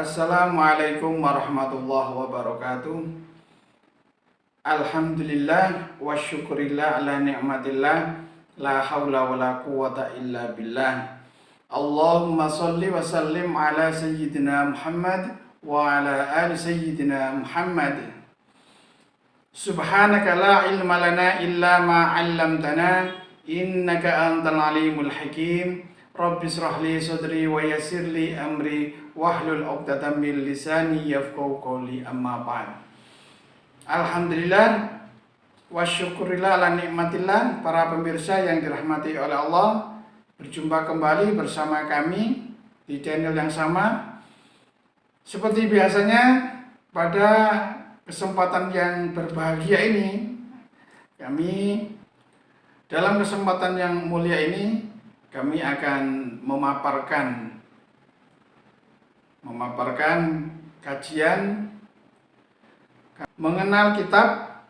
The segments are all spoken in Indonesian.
Assalamualaikum warahmatullahi wabarakatuh. Alhamdulillah wa syukurillah ala ni'matillah. La hawla wa la quwata illa billah. Allahumma salli wa sallim ala sayyidina Muhammad wa ala ali sayyidina Muhammad. Subhanaka la ilma lana illa ma 'allamtana innaka antal alimul hakim. Rabbi shrah li sadri wa yassir li amri wahlul 'uqdatam min lisani yafqahu qawli, amma ba'd. Alhamdulillah wa syukurillah ala nikmatillah. Para pemirsa yang dirahmati oleh Allah, berjumpa kembali bersama kami di channel yang sama. Seperti biasanya, pada kesempatan yang berbahagia ini, dalam kesempatan yang mulia ini, kami akan memaparkan kajian mengenal kitab,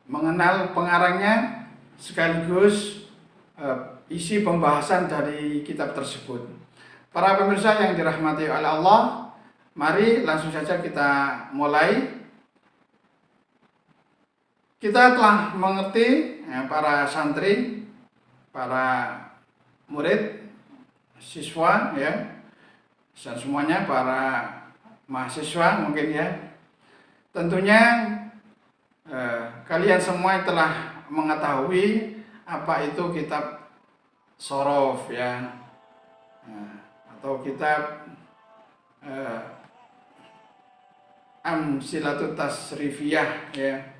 mengenal pengarangnya, sekaligus isi pembahasan dari kitab tersebut. Para pemirsa yang dirahmati oleh Allah, mari langsung saja kita mulai. Kita telah mengerti, para santri, para murid, siswa, dan semuanya, para mahasiswa mungkin ya. Tentunya kalian semua telah mengetahui apa itu kitab Shorof atau kitab Amsilatut Tasrifiyah ya.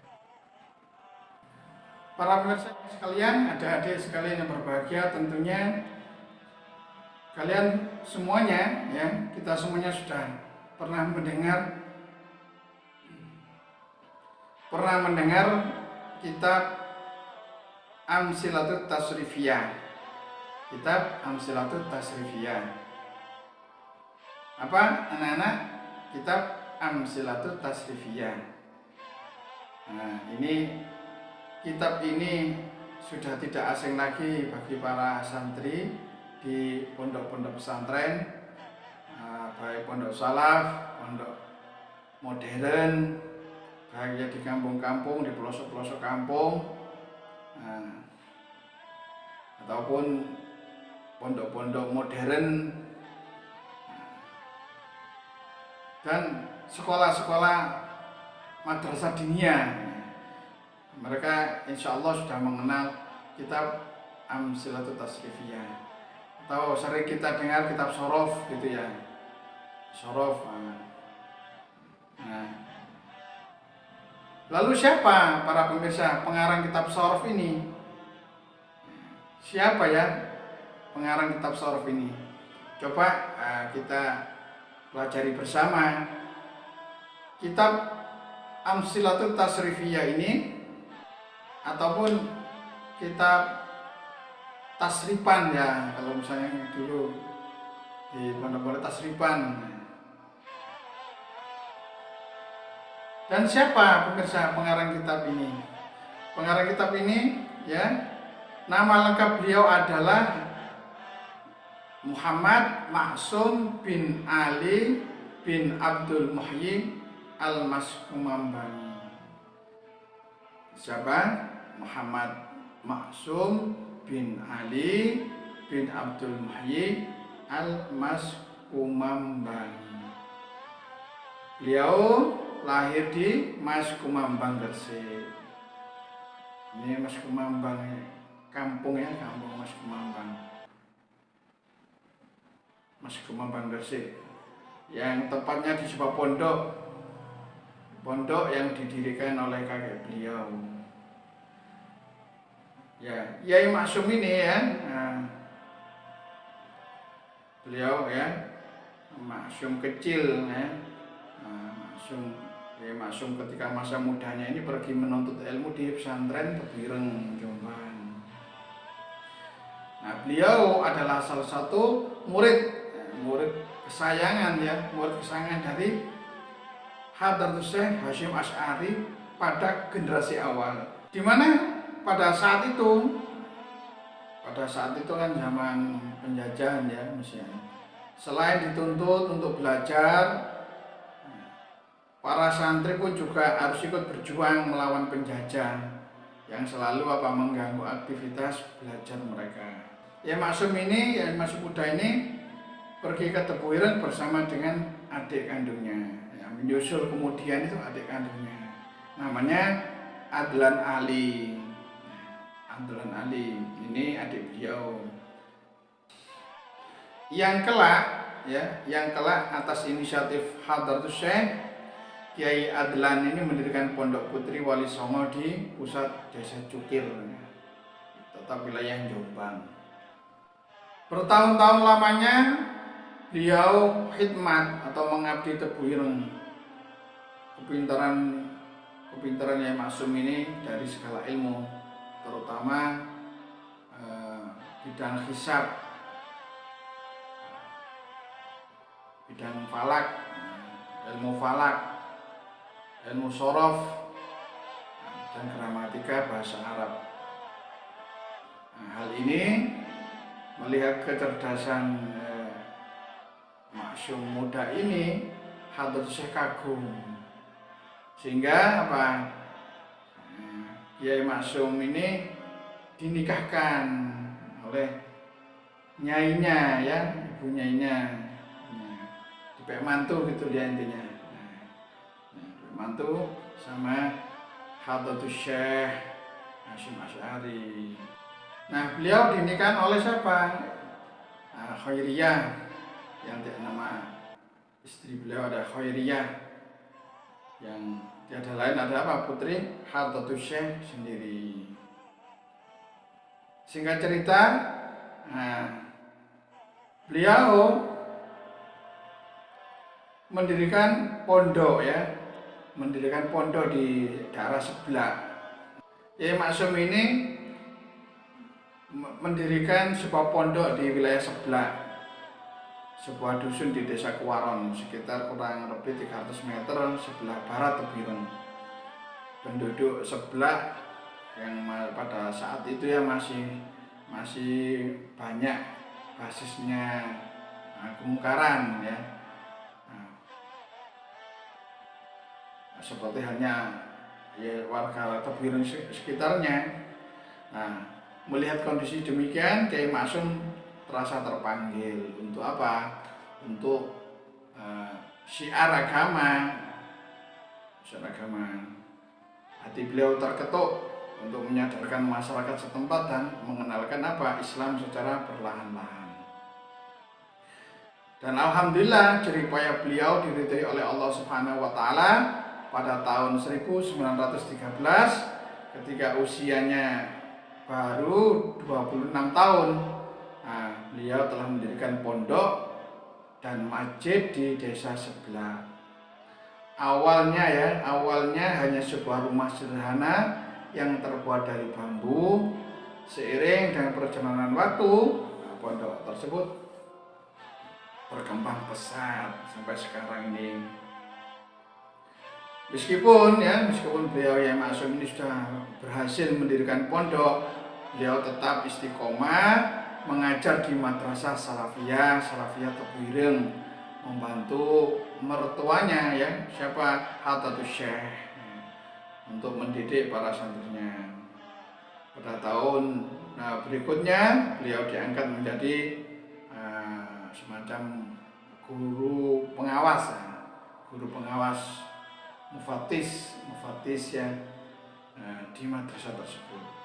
Para pemirsa sekalian, adik-adik sekalian yang berbahagia, tentunya kalian semuanya kita semuanya sudah pernah mendengar kitab Amsilatut Tasrifiyah. Kitab Amsilatut Tasrifiyah. Apa anak-anak? Kitab Amsilatut Tasrifiyah. Nah, kitab ini sudah tidak asing lagi bagi para santri di pondok-pondok pesantren, baik pondok salaf, pondok modern, baik di kampung-kampung, di pelosok-pelosok kampung, ataupun pondok-pondok modern, dan sekolah-sekolah madrasah diniyah. Mereka insya Allah sudah mengenal kitab Amsilatut Tasrifiyah, atau sering kita dengar kitab Shorof gitu ya. Shorof. Lalu siapa para pemirsa pengarang kitab Shorof ini? Siapa ya pengarang kitab Shorof ini? Coba kita pelajari bersama. Kitab Amsilatut Tasrifiyah ini, ataupun kitab tasripan ya, kalau misalnya dulu di pondok-pondok tasripan. Dan siapa pemirsa pengarang kitab ini? Pengarang kitab ini nama lengkap beliau adalah Muhammad Maksum bin Ali bin Abdul Muhyi Al-Maskumambani. Siapa? Muhammad Maksum bin Ali bin Abdul Muhyi Al-Maskumambani. Beliau lahir di Maskumambang, Gresik. Ini Maskumambang, kampung Maskumambang. Maskumambang, Gresik. Yang tepatnya di sebuah pondok yang didirikan oleh kakek beliau. Yai Maksum ini beliau Maksum kecil Maksum ketika masa mudanya ini pergi menuntut ilmu di pesantren Tebireng, Jombang. Nah, beliau adalah salah satu murid kesayangan dari Hadratus Syekh Hasyim Asy'ari pada generasi awal, di mana pada saat itu kan zaman penjajahan ya, misalnya Selain dituntut untuk belajar, para santri pun juga harus ikut berjuang melawan penjajah yang selalu mengganggu aktivitas belajar mereka. Yai Maksum ini, Yai masih muda ini pergi ke Tebu Ireng bersama dengan adik kandungnya. Menyusul kemudian itu adik kandungnya. Namanya Adlan Ali. Adlan Ali ini adik beliau. Yang kelak atas inisiatif Hadratus Syekh Kiai Adlan ini mendirikan Pondok Putri Wali Songo di pusat Desa Cukir, tetap wilayah Jombang. Bertahun-tahun lamanya beliau khidmat atau mengabdi Tebu Ireng. Kepintaran Yai Maksum ini dari segala ilmu, terutama bidang hisab, bidang falak, ilmu falak, ilmu sorof, dan gramatika bahasa Arab. Hal ini melihat kecerdasan Maksum muda ini, Hadratus Syekh kagum, sehingga Kiai Maksum ini dinikahkan oleh nyainya, ibu nyainya, dipek mantu gitu dia intinya. Mantu sama Hadratus Syekh Hasyim Asy'ari. Nah, beliau dinikahkan oleh siapa? Khairiyah, yang nama istri beliau ada Khairiyah, yang tiada lain ada putri Hadratus Syekh sendiri. Singkat cerita, beliau mendirikan pondok di daerah sebelah. Yai Maksum ini mendirikan sebuah pondok di wilayah sebelah, sebuah dusun di Desa Kuwaron, sekitar kurang lebih 300 meter sebelah barat Tebu Ireng. Penduduk sebelah yang pada saat itu masih banyak basisnya kemungkaran seperti halnya warga Tebu Ireng sekitarnya. Melihat kondisi demikian, Kiai Maksum terasa terpanggil untuk apa? Untuk syiar agama. Hati beliau terketuk untuk menyadarkan masyarakat setempat dan mengenalkan Islam secara perlahan-lahan. Dan alhamdulillah jeripaya beliau diridhai oleh Allah Subhanahu wa taala pada tahun 1913 ketika usianya baru 26 tahun. Beliau telah mendirikan pondok dan masjid di desa sebelah. Awalnya hanya sebuah rumah sederhana yang terbuat dari bambu. Seiring dengan perjalanan waktu, pondok tersebut berkembang pesat sampai sekarang ini. Meskipun beliau Yai Maksum ini sudah berhasil mendirikan pondok, beliau tetap istiqomah mengajar di madrasah Salafiyah Tebu Ireng, membantu mertuanya Hadratus Syekh untuk mendidik para santrinya. Pada tahun berikutnya beliau diangkat menjadi semacam guru pengawas mufatis di madrasah tersebut.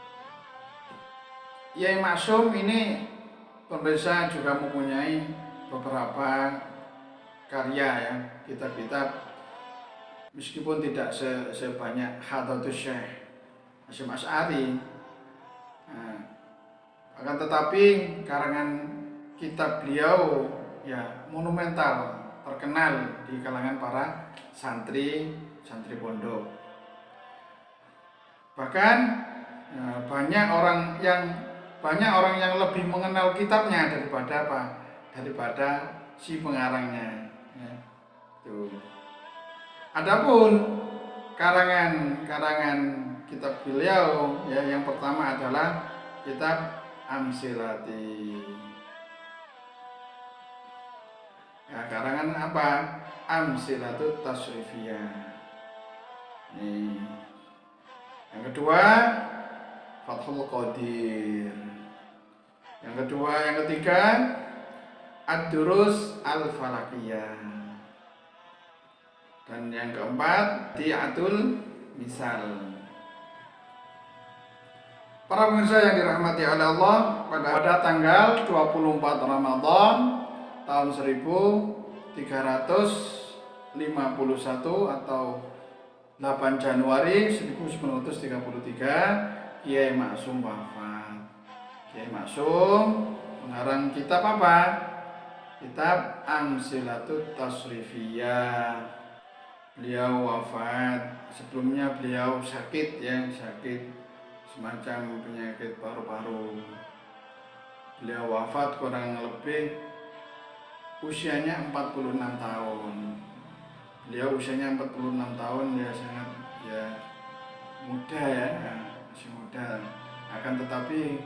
Yai Maksum ini pemirsa juga mempunyai beberapa karya kitab-kitab, meskipun tidak sebanyak Hadratus Syekh Hasyim Asy'ari, akan tetapi karangan kitab beliau monumental, terkenal di kalangan para santri pondok. Bahkan banyak orang yang lebih mengenal kitabnya daripada si pengarangnya. Adapun karangan kitab beliau yang pertama adalah kitab Amsilati. karangan apa? Amsilatut Tasrifiyah. Nih. Yang kedua, Fathul Qadir. Yang ketiga, Ad-Durus Al-Falakiyah. Dan yang keempat, Ti'atul Misal. Para pemirsa yang dirahmati oleh Allah, pada tanggal 24 Ramadan tahun 1351 atau 8 Januari 1933, Kiai Maksum wafat. Kiai Maksum mengarang kitab apa? Kitab Amsilatut Tasrifiyah. Beliau wafat. Sebelumnya beliau sakit semacam penyakit paru-paru. Beliau wafat kurang lebih usianya 46 tahun. Beliau usianya 46 tahun, ya sangat muda ya, masih muda. Akan tetapi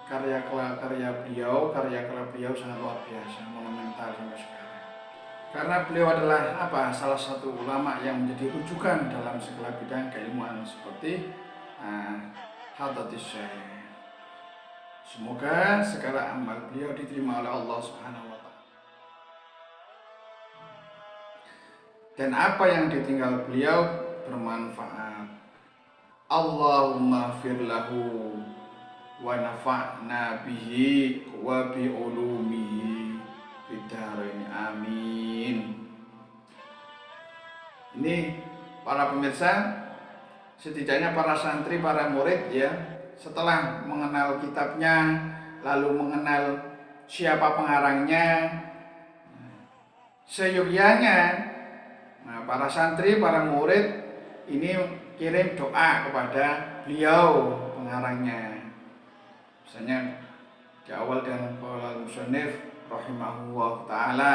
karya beliau sangat luar biasa, monumental sampai sekarang. Karena beliau adalah salah satu ulama yang menjadi rujukan dalam segala bidang keilmuan seperti Hadratus Syekh. Semoga segala amal beliau diterima oleh Allah Subhanahu wa Ta'ala. Dan apa yang ditinggal beliau bermanfaat. Allahumma firlahu wa nafa'na bihi wa bi ulumihi fid-dharain amin. Ini para pemirsa, setidaknya para santri, para murid ya, setelah mengenal kitabnya, lalu mengenal siapa pengarangnya, seyogyanya para santri, para murid ini kirim doa kepada beliau pengarangnya. Misalnya di awal dengan qaulul musannif rahimahullah taala,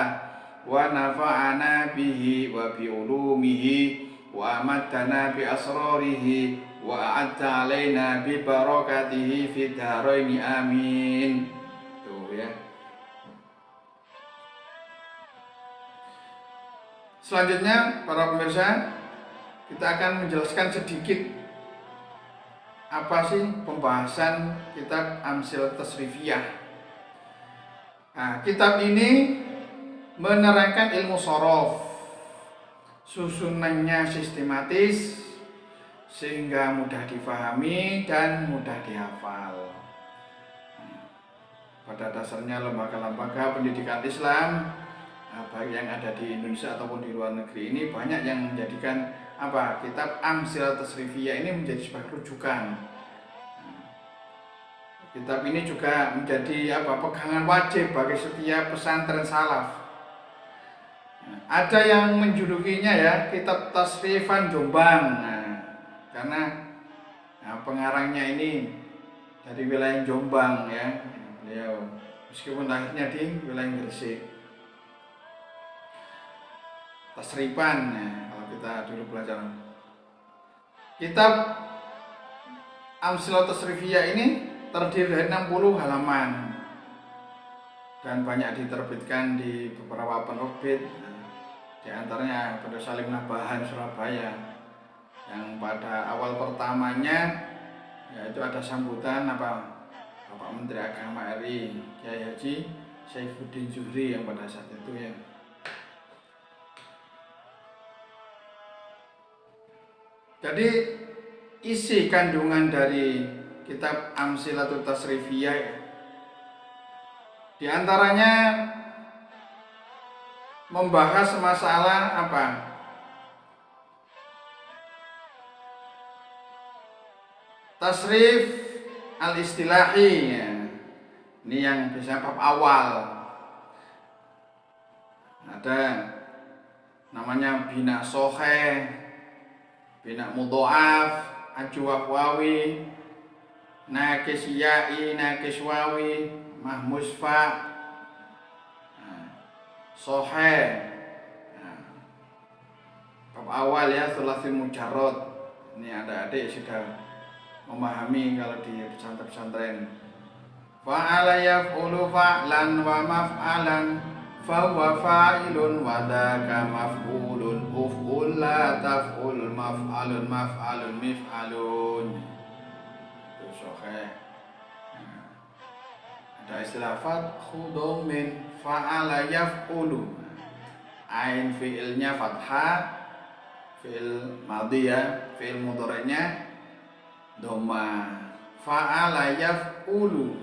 wa nafa'ana bihi wa bi ulumihi wa amatana bi asrarihi wa a'adda alaina bi barakatihi fid dharain amin. Tuh ya. Selanjutnya para pemirsa, kita akan menjelaskan sedikit apa sih pembahasan kitab Amsilatut Tasrifiyah. Nah, kitab ini menerangkan ilmu shorof, susunannya sistematis sehingga mudah difahami dan mudah dihafal. Pada dasarnya lembaga-lembaga pendidikan Islam baik yang ada di Indonesia ataupun di luar negeri ini banyak yang menjadikan kitab Amsilatut Tasrifiyah ini menjadi sebagai rujukan. Kitab ini juga menjadi pegangan wajib bagi setiap pesantren salaf. Ada yang menjulukinya ya kitab Tasrifan Jombang. Karena pengarangnya ini dari wilayah Jombang ya, beliau meskipun lahirnya di wilayah Gresik. Tasrifan kalau kita dulu belajar kitab Amsilatut Tasrifiyah ini terdiri dari 60 halaman dan banyak diterbitkan di beberapa penerbit, di antaranya pada Salim Nabahan Surabaya, yang pada awal pertamanya yaitu ada sambutan Bapak Menteri Agama RI Kiai Haji Saifuddin Zuhri yang pada saat itu ya. Jadi isi kandungan dari kitab Amsilatut Tasrifiyah di antaranya membahas masalah tasrif al-istilahi ya. Ini yang biasanya bab awal. Ada namanya bina soheh, bina mudhoaf, ajwaf wawi, nakis ya'i, nakis wawi, mahmusfa, soheh. Bab awal ya, thulathil mujarrad. Ini adik-adik sudah memahami kalau di pesantren-pesantren. Fa'ala yaf'ulu fa'lan wa maf'alan fahuwa fa'ilun wa dzaka maf'ulun uf'ul la taf'ul maf'alun maf'alun mif'alun. Itu sahih. Ada istilah fathu dhammin fa'ala yaf'ulu. Ain fi'ilnya fathah, fi'il madhi ya, fi'il mudhari'nya dhamma. Fa'ala yaf'ulu.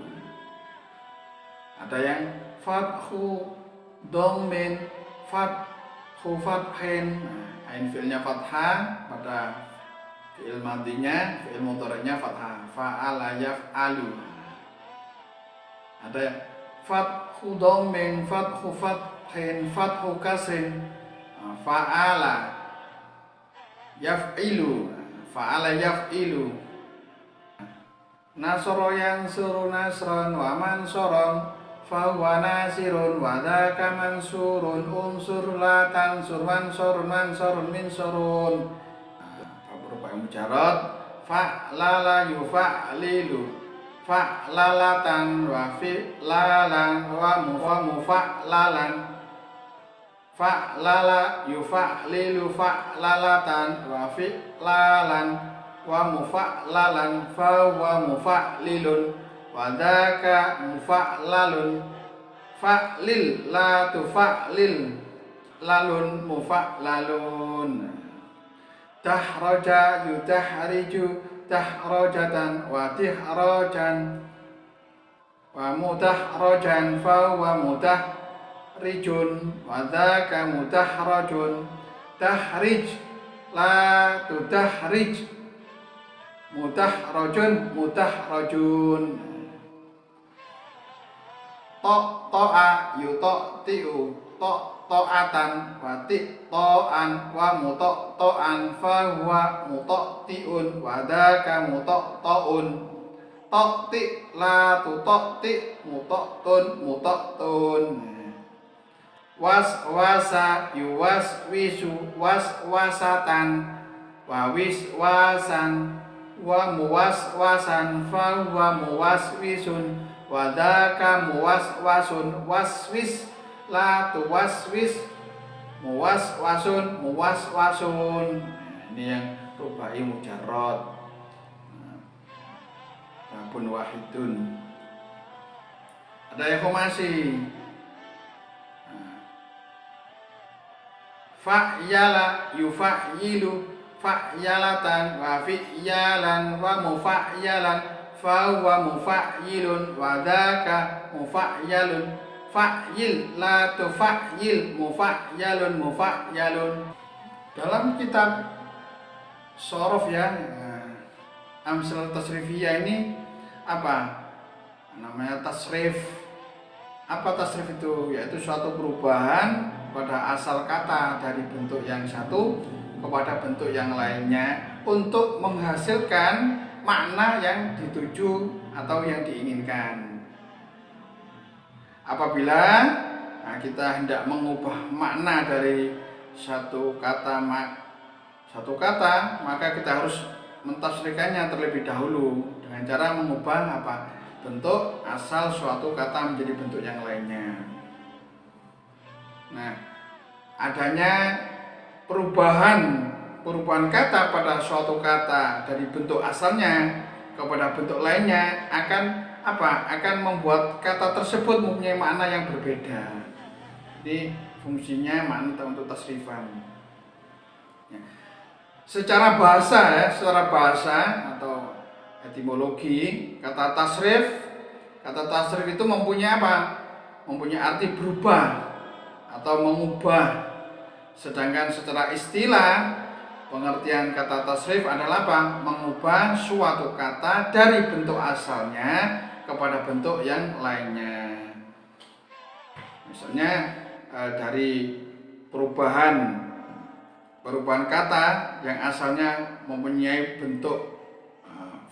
Ada yang fathu dhammin fathu fathin. Ain fi'ilnya fathah pada fi'il madhinya, fi'il mudhari'nya fathah. Fa'ala yaf'alu. Ada yang fathu dhammin fathu fathin fathu kasrin. Fa'ala yaf'ilu. Fa'ala yaf'ilu. Nasara yansuru nasran wa mansuran fahuwa nasirun wa dzaka mansurun unsur la tansur mansurun mansurun minsurun. Berupa mujarad fa'lala yufa'lilu fa'lalatan wa fi'lalan wa mufa'lalan fa'lala yufa'lilu fa'lalatan wa fi'lalan wa mufa'lalan fahuwa mufa'lilun wa dzaka mufa'lalun fa'lil la tufa'lil lalun mufa'lalun. Tahraja yutahriju tahrajatan wa tihrajan wa mutahrajan fahuwa mutahrijun wa dzaka mutahrajun. Tahrij la tutahrij mutahrajun mutahrajun. Ta'a yuta'tiu ta'atan wa ta'an wa muta'an fahuwa muta'tiun wa dzaka muta'un. Ta'ti la tuta'ti muta'tun muta'tun. Waswasa yuwaswisu waswasatan wa wiswasan wa muwaswasan fahuwa muwaswisun wa dzaka muwaswasun. Waswis la tuwaswis muwaswasun muwaswasun. Ini yang rubai mujarrad. Babun wahidun. Ada informasi. Fa'yala yufa'yilu fa'yalatan wa fi'yalan wa mufa'yalan fahuwa mufa'yilun wa dzaka mufa'yalun. Fa'yil la tufa'yil mufa'yalun mufa'yalun. Dalam kitab shorof ya, amsal tasrifiyah ini apa namanya tasrif. Apa tasrif itu? Yaitu suatu perubahan pada asal kata dari bentuk yang satu kepada bentuk yang lainnya untuk menghasilkan makna yang dituju atau yang diinginkan. Apabila kita hendak mengubah makna dari satu kata, maka kita harus mentasrikannya terlebih dahulu dengan cara mengubah bentuk asal suatu kata menjadi bentuk yang lainnya. Nah, adanya perubahan kata pada suatu kata dari bentuk asalnya kepada bentuk lainnya akan membuat kata tersebut mempunyai makna yang berbeda. Ini fungsinya makna untuk tasrifan. Secara bahasa atau etimologi, kata tasrif itu mempunyai mempunyai arti berubah atau mengubah. Sedangkan secara istilah, pengertian kata tasrif adalah mengubah suatu kata dari bentuk asalnya kepada bentuk yang lainnya. Misalnya dari perubahan kata yang asalnya mempunyai bentuk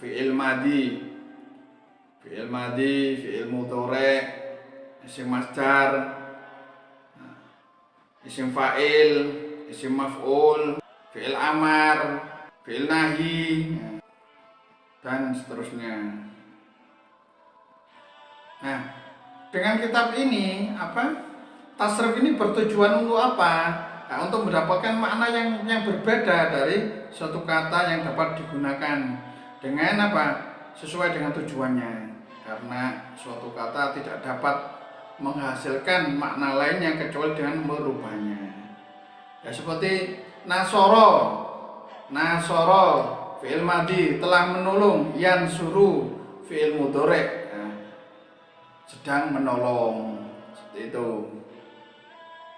fi'il madhi, fi'il mudhari', isim masdar, isim fa'il, isim maf'ul, fi'il amar, fi'il nahi, dan seterusnya. Nah, dengan kitab ini tasrif ini bertujuan untuk apa? Nah, untuk mendapatkan makna yang berbeda dari suatu kata yang dapat digunakan dengan apa? Sesuai dengan tujuannya. Karena suatu kata tidak dapat menghasilkan makna lainnya kecuali dengan merubahnya. Ya seperti nasoro, nasoro fi'il madhi telah menolong, yansuru fi'il mudhari sedang menolong, seperti itu.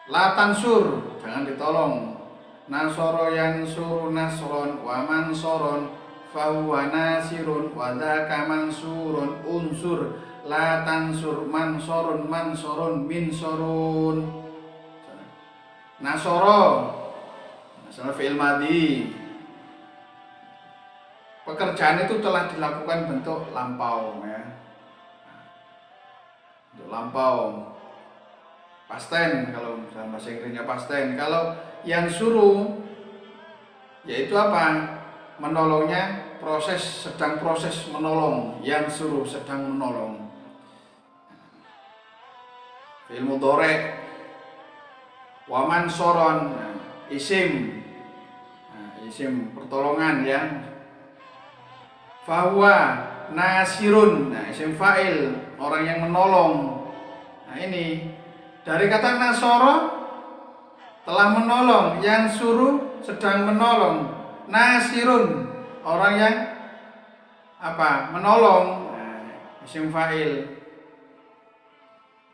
La tansur, jangan ditolong. Nasoro yansuru nasron wa mansoron fahuwa nasirun wa dzaka mansurun unsur la tansur mansorun mansorun minsorun. Nasoro, nasoro fi'il madhi. Pekerjaan itu telah dilakukan bentuk lampau ya. Bentuk lampau. Past tense kalau dalam bahasa Inggrisnya past tense. Kalau yang suruh yaitu apa? Menolongnya sedang proses menolong. Yang suruh sedang menolong. Fi'il mudhari. Wa mansoron isim. Isim pertolongan ya. Fahuwa nasirun, isim fa'il, orang yang menolong. Nah ini dari kata nasoro telah menolong, yang suruh sedang menolong, nasirun orang yang apa? Menolong. Isim fa'il.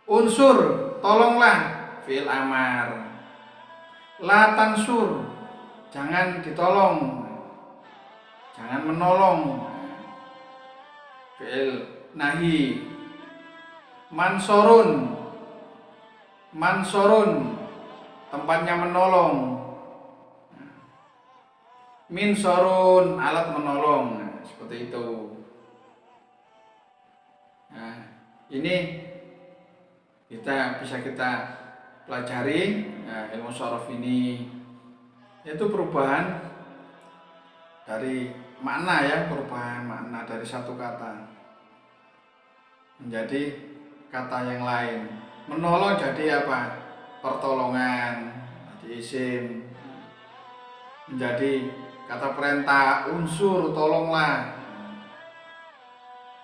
Unsur tolonglah, fi'il amar. La tansur jangan ditolong, jangan menolong, fi'il nahi. Mansorun, mansorun tempatnya menolong. Minsorun alat menolong. Seperti itu. Nah, ini bisa kita pelajari ilmu shorof ini, yaitu perubahan dari makna ya, perubahan makna dari satu kata menjadi kata yang lain. Menolong jadi apa? Pertolongan, jadi isim. Menjadi kata perintah, unsur tolonglah.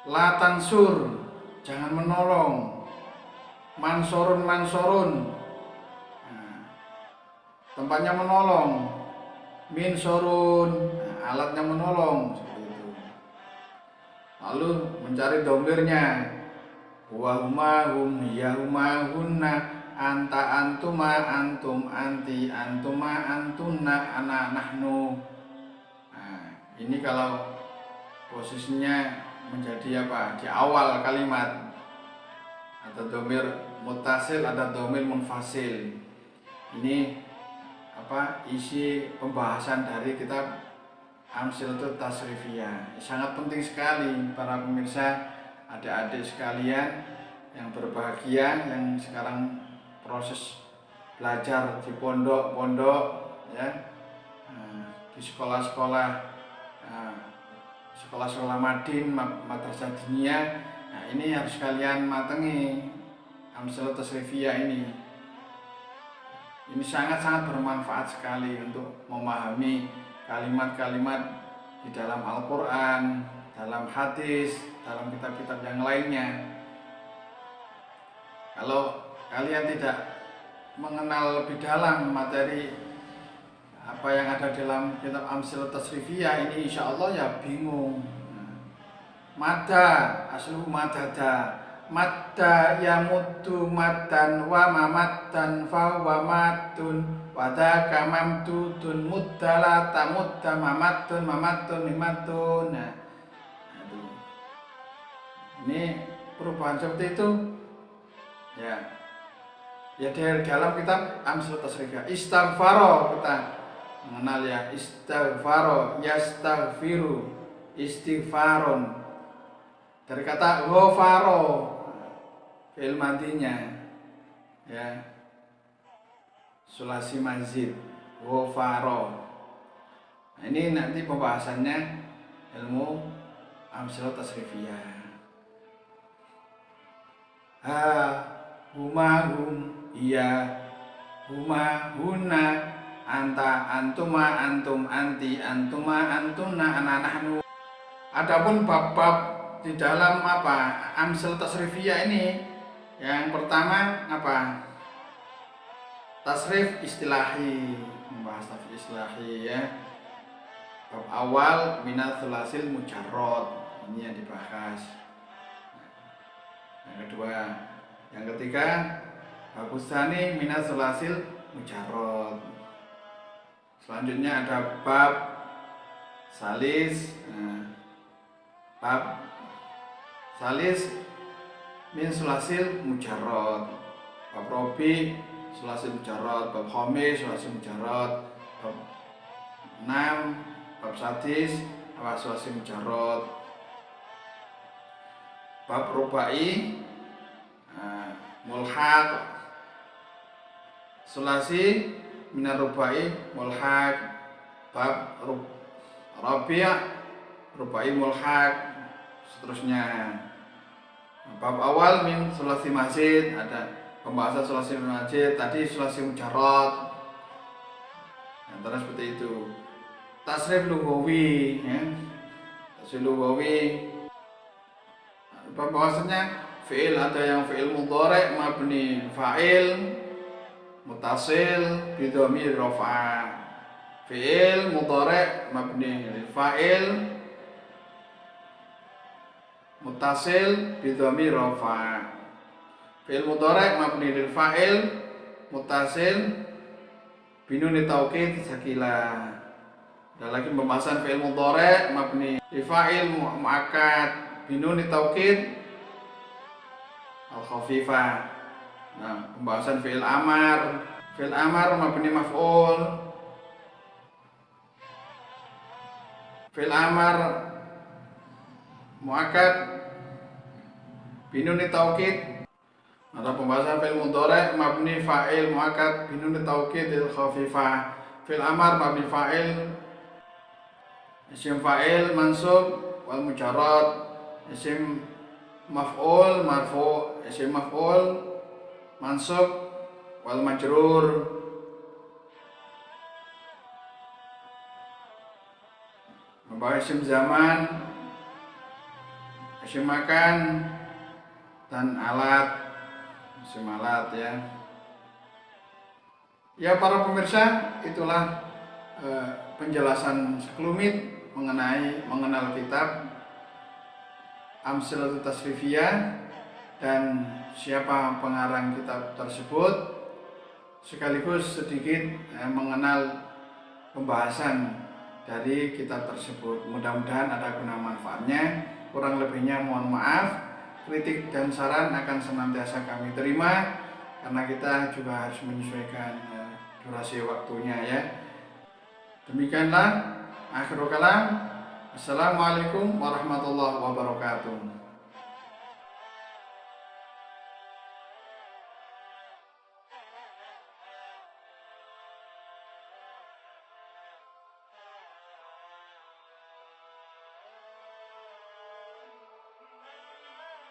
La tansur jangan menolong. Mansorun mansorun tempatnya menolong. Minsorun alatnya menolong, seperti itu. Lalu mencari domirnya. Wa huma hum hiya huma hunna anta antuma antum anti antuma antunna ana nahnu. Nah, ini kalau posisinya menjadi apa? Di awal kalimat. Ada domir muttasil, ada domir munfasil. Ini apa? Isi pembahasan dari kitab Amsilatut Tasrifiyah. Sangat penting sekali para pemirsa, adik-adik sekalian yang berbahagia, yang sekarang proses belajar di pondok-pondok ya, di sekolah-sekolah, sekolah-sekolah madin, madrasah diniyah. Nah, ini harus kalian matengi Amsilatut Tasrifiyah ini. Ini sangat-sangat bermanfaat sekali untuk memahami kalimat-kalimat di dalam Al-Quran, dalam hadis, dalam kitab-kitab yang lainnya. Kalau kalian tidak mengenal lebih dalam materi apa yang ada dalam kitab Amsilatut Tasrifiyah ini, insya Allah ya bingung. Madda, aslu madada. Madda yamuddu maddan wa mamaddan fa wa maddun wa dzaka mamdudun muddala tamudda mamaddun mamaddun mimaddun. Nah, ini perubahan seperti itu ya. Ya dari dalam kitab Amsilatut Tasrifiyah. Istighfaro kita mengenal ya, istighfaro, yastaghfiru, istighfaron. Dari kata ghafaro, fi'il madhinya ya, sulasi mazid, ghafaro. Nah, ini nanti pembahasannya ilmu Amsilatut Tasrifiyah. Ha huma hum iya, huma, huna, anta, antuma, antum, anti, antuma, antuna, ana, nahnu. Adapun bab-bab di dalam amsal tasrifiyah ini, yang pertama tasrif istilahi, membahas tasrif istilahi ya. Bab awal minat thulasil mujarrad, ini yang dibahas. Yang kedua, yang ketiga bab tsani minat thulasil mujarrad. Selanjutnya ada bab salis, bab salis min sulasil mujarrad, bab robi sulasil mujarrad, bab khamis sulasil mujarrad, bab 6 bab sadis sulasil mujarrad, bab rubai mulhaq sulasi minar rubai mulhaq, bab rabi' rubai mulhaq, seterusnya. Bab awal min sulasi masjid, ada pembahasan sulasi masjid, tadi sulasi mujarrad, antara seperti itu. Tasrif lughawi ya. Tasrif lughawi bahwasanya fi'il ada yang fi'il mudhari' mabni fa'il muttasil bi dhamir rafa', fi'il mudhari' mabni lil fa'il muttasil bi dhamir rafa', fi'il mudhari' mabni lil fa'il muttasil bi nun taukid sakila. Ada lagi pembahasan fi'il mudhari' mabni lil fa'il muakkad bi nun taukid al khafifah. Nah, pembahasan fi'il amar mabni maf'ul, fi'il amar muakkad bi nun taukid. Ada pembahasan fi'il mudhari' mabni fa'il muakkad bi nun taukid al khafifah, fi'il amar mabni fa'il isim fa'il mansub wal mujarrad, isim maf'ul marfu', isim maf'ul mansub wal majrur. Membahas isim zaman, isim makan dan alat, isim alat ya. Ya para pemirsa, itulah penjelasan sekelumit mengenal kitab Amsilatul Tasrifiyah dan siapa pengarang kitab tersebut, sekaligus sedikit mengenal pembahasan dari kitab tersebut. Mudah-mudahan ada guna manfaatnya. Kurang lebihnya mohon maaf. Kritik dan saran akan senantiasa kami terima, karena kita juga harus menyesuaikan durasi waktunya ya. Demikianlah akhirul kalam. Assalamualaikum warahmatullahi wabarakatuh.